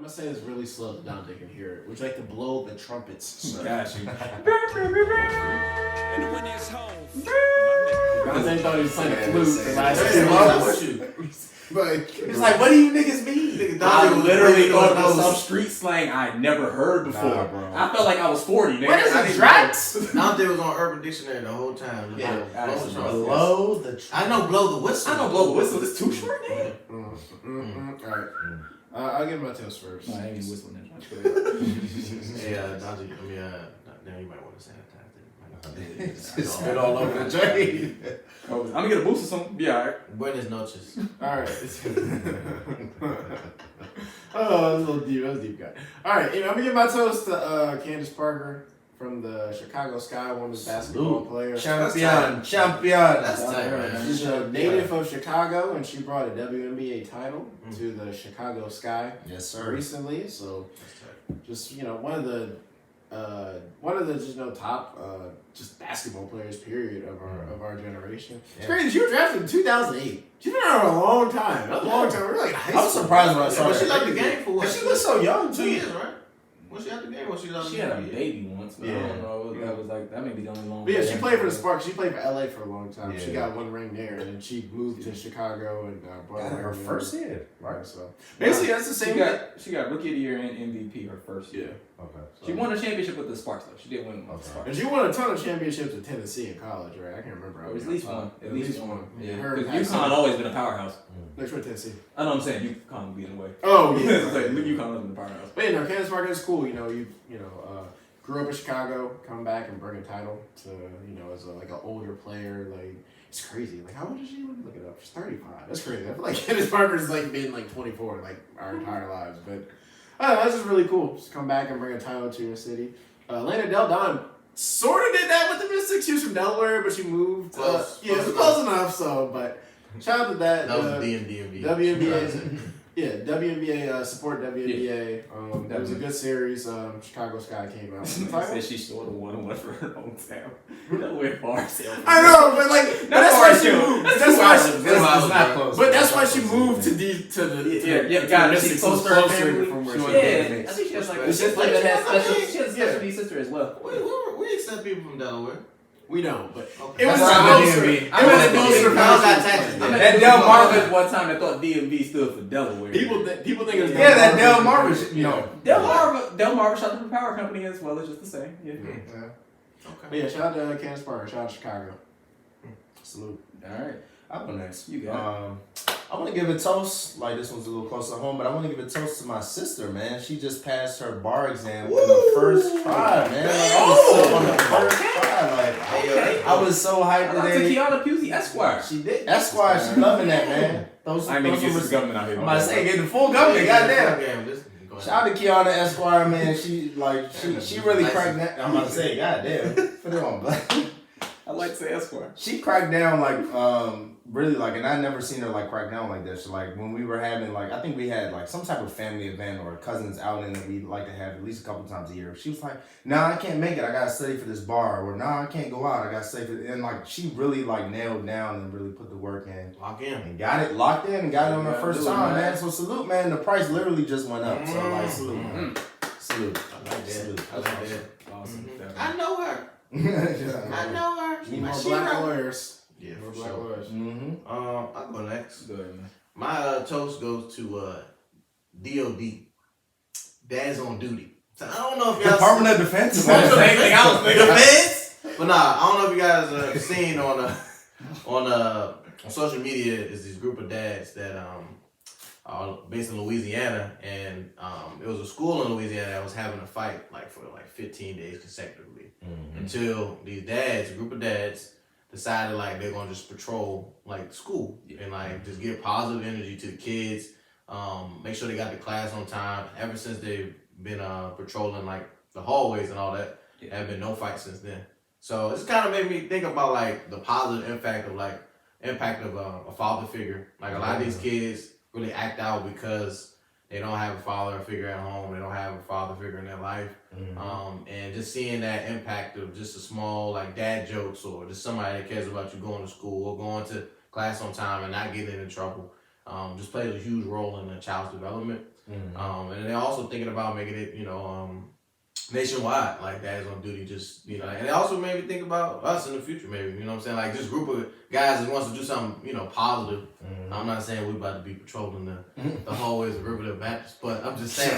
I'm gonna say this really slow so Dante can hear it. Would you like to blow the trumpets? Got you. And when it's home. Dante thought he was playing a flute the last you. But It's like, what do you niggas mean? I literally thought about some street slang I never heard before. Nah, bro. I felt like I was 40. Nigga. what is I it, didn't Drax? Dante was on Urban Dictionary the whole time. Yeah, Blow the I know blow the whistle. I know blow the whistle. It's too short, nigga. Alright. I'll give my toast first. No, I ain't even whistling that much. Yeah, Dante, now you might want to sanitize it. Spit all over the drain. I'm gonna get a boost or something. Be alright. Buenas noches. Alright. Oh, that was a little deep. That was a deep guy. Alright, I'm gonna give my toast to Candace Parker from the Chicago Sky women's basketball player. Champion. That's tight, right. man. She's a native of Chicago, and she brought a WNBA title to the Chicago Sky Yes, sir. recently. So, just one of the just top just basketball players period of our generation. It's crazy. She was drafted in 2008. She's been around a long time. That was a long time. We were like in high school. I was surprised when I saw her. her. She left the game for what? She looks so young. 2 years, right? Was she out the game? Was she out the She game? had a baby once, but I don't know. That was like that may be the only long. But yeah, she played for the Sparks. She played for LA for a long time. Yeah. She got one ring there, and then she moved to Chicago and brought her first hit, right? So basically, that's the same. She got Rookie of the Year and MVP her first year. Okay. She won a championship with the Sparks though. She did win with the Sparks. And she won a ton of championships at Tennessee in college, right? I can't remember. At least one. At least one. Yeah. Because UConn always been a powerhouse. Next one, Tennessee. I know what I'm saying. UConn would be in the way. Oh yeah. It's like UConn was in the powerhouse. But Candace Parker is cool. Grew up in Chicago, come back and bring a title to as an older player. Like it's crazy. Like how old is she? Let me look it up. She's 35. That's crazy. I feel like Candace Parker's been 24 our entire lives. But I don't know, that's just really cool. Just come back and bring a title to your city. Lana Del Don sort of did that with the Mystics. She was from Delaware, but she moved. Close. It was close enough. So, but shout out to that. That was DMV. WNBA. Yeah, WNBA, support WNBA. That was a good series. Chicago Sky came out. Said she sort of won one for her hometown. Delaware far sale. I know, but that's why she moved. That's why she. That's not close. But that's why she moved to the She's close to her family from where she I think she has a special sister as well. We accept people from Delaware. We don't, but okay. It was DMV. That Del Marvin one time that thought DMV stood for Delaware. People think it was that Del Marvin. Del Marvin shot the power company as well. It's just the same. Yeah. Okay. But yeah, shout out to Candace Parker. Shout out to Chicago. Salute. All right. I'll go next. You got it. I want to give a toast. Like this one's a little closer to home, but I want to give a toast to my sister, man. She just passed her bar exam in the first try, man. Like, I was so on the first try. Like, I was so hyped today. Kiana Pusey, Esquire. She did. Esquire, she loving that, man. I mean, get the government out here. I'm about to say, get the full government. Goddamn. Shout out to Kiana Esquire, man. She really cracked down. I'm about to say, goddamn. Put it on, but I like to say Esquire. She cracked down really and I never seen her crack down like this. When we were having I think we had some type of family event or cousins outing that we like to have at least a couple times a year. She was like, "Nah, I can't make it. I gotta study for this bar," or "Nah, I can't go out. I gotta study for." And she really nailed down and really put the work in. Lock in. And got it locked in and got it on her first time, man. So salute, man. The price literally just went up. So salute, man. Salute. I like that. Salute. I like that. Awesome. I know her. I know her. Need more black lawyers. Yeah, more for black sure. lawyers. I'll go next. Go ahead, man. My toast goes to D.O.D. Dad's on duty. So I don't know if y'all Department of Defense. Same thing I was thinking. Defense? But nah, I don't know if you guys have seen on social media is this group of dads that are based in Louisiana, and it was a school in Louisiana that was having a fight for 15 days consecutively until these dads, a group of dads, decided they're gonna just patrol school and just give positive energy to the kids, make sure they got to class on time. Ever since they've been patrolling the hallways and all that, there have been no fights since then. So it's kind of made me think about the positive impact of a father figure. A lot of these kids really act out because they don't have a father figure at home. They don't have a father figure in their life. And just seeing that impact of just a small dad jokes or just somebody that cares about you going to school or going to class on time and not getting into trouble just plays a huge role in a child's development. And they're also thinking about making it, nationwide, like Dads on Duty, just, and it also made me think about us in the future, maybe, you know what I'm saying? Like, just a group of guys that wants to do something, positive. I'm not saying we're about to be patrolling the hallways of Riverdale Baptist, but I'm just saying,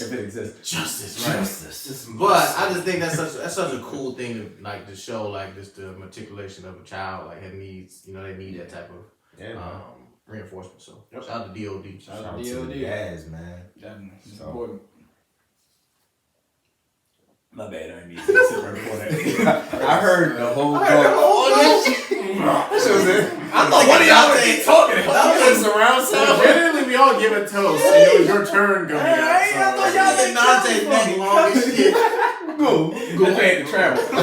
if it exists. Justice, right? Justice. But I just think that's such a cool thing to show, like, just the matriculation of a child, like, it needs, they need that type of reinforcement. So, shout out to D.O.D. Shout out to to the D.O.D. dads, man. Definitely. It's So- important. My bad, I didn't mean to sit right before that. I heard the whole That shit was it. I thought one of y'all keep talking. That was surround sound. Generally, we all give a toast. And it was your turn coming up. I thought y'all let Nante back long as shit. Go ahead to travel. Oh,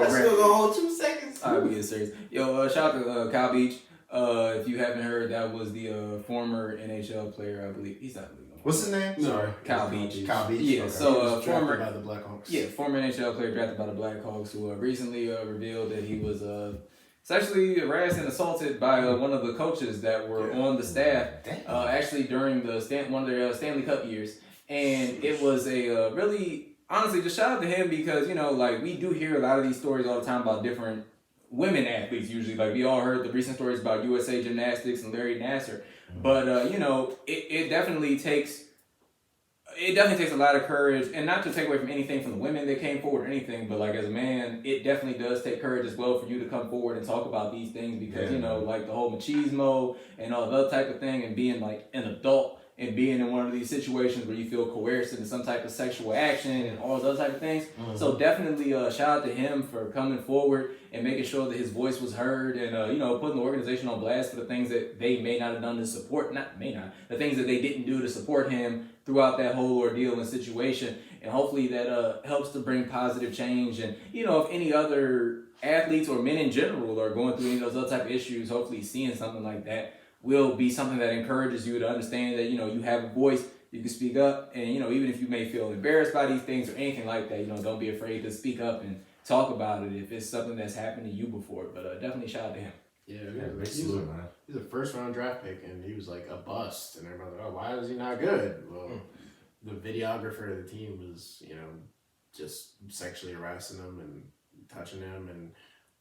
Let's man. still go hold 2 seconds. Alright, we get serious. Yo, shout out to Kyle Beach. If you haven't heard, that was the former NHL player, I believe. He's not legal. What's his name? No. Sorry. Kyle Beach. Kyle Beach. Yeah, Okay. so He was drafted former by the Blackhawks. Yeah, former NHL player drafted by the Blackhawks, who recently revealed that he was sexually harassed and assaulted by one of the coaches that were on the staff, actually during the one of their Stanley Cup years. And it was a really, honestly, just shout out to him because, like, we do hear a lot of these stories all the time about different women athletes usually. Like, we all heard the recent stories about USA Gymnastics and Larry Nassar. But, it definitely takes a lot of courage, and not to take away from anything from the women that came forward or anything, but, like, as a man, it definitely does take courage as well for you to come forward and talk about these things because, like the whole machismo and all that type of thing, and being, like, an adult and being in one of these situations where you feel coerced into some type of sexual action and all those other type of things. So definitely shout out to him for coming forward and making sure that his voice was heard and, putting the organization on blast for the things that they may not have done to support, the things that they didn't do to support him throughout that whole ordeal and situation. And hopefully that helps to bring positive change. And, if any other athletes or men in general are going through any of those other type of issues, hopefully seeing something like that will be something that encourages you to understand that, you have a voice, you can speak up, and, even if you may feel embarrassed by these things or anything like that, don't be afraid to speak up and talk about it if it's something that's happened to you before. But definitely shout out to him. He's a first round draft pick, and he was like a bust, and everybody was like, oh, why is he not good? Well, the videographer of the team was, just sexually harassing him and touching him, and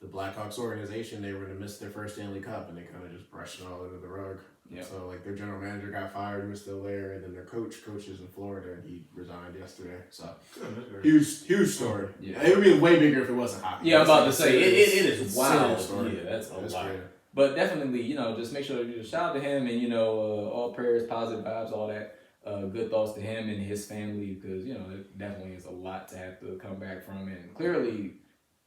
the Blackhawks organization, they were to miss their first Stanley Cup, and they kind of just brushed it all under the rug. Yep. So, like, their general manager got fired, he was still there, and then their coaches in Florida, and he resigned yesterday. So, huge story. Yeah. It would be way bigger if it wasn't hockey. Yeah, I'm about to say, it is wild. Story. Yeah, that's a lot. Great. But definitely, just make sure you shout out to him and, all prayers, positive vibes, all that. Good thoughts to him and his family because, it definitely is a lot to have to come back from. And clearly,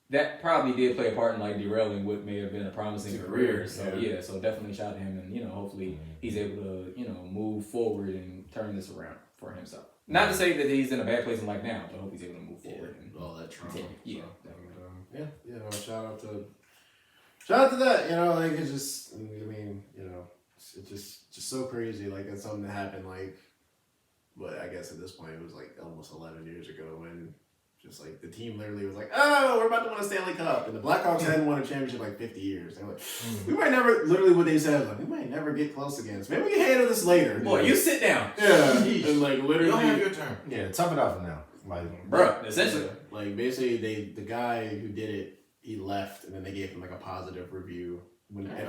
that probably did play a part in, like, derailing what may have been a promising career. So, so definitely shout out to him and, hopefully he's able to, move forward and turn this around for himself. Not to say that he's in a bad place in life now, but I hope he's able to move forward. And all that trauma. Yeah. Shout out to that, like, it's just, it's just so crazy, like, it's something that happened, like, but I guess at this point it was, like, almost 11 years ago when just, like, the team literally was like, oh, we're about to win a Stanley Cup, and the Blackhawks hadn't won a championship, like, 50 years. They were like, we might never, literally what they said was, like, we might never get close again, so maybe we can handle this later. Boy, you sit down. Yeah, and, like, literally. You don't have your turn. Yeah, tough it out for now. Like, Bruh, essentially. Like, basically, the guy who did it, he left, and then they gave him, like, a positive review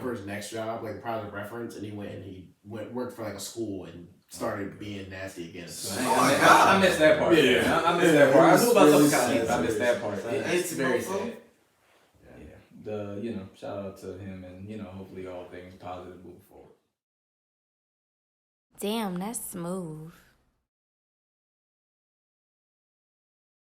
for his next job, like, a positive reference, and he worked for, like, a school and started being nasty again. So, I missed that part. Yeah. I missed that part. I knew about Really some kind sad. I missed that part. It's very mofo. sad. Yeah. Shout out to him and, hopefully all things positive move forward. Damn, that's smooth.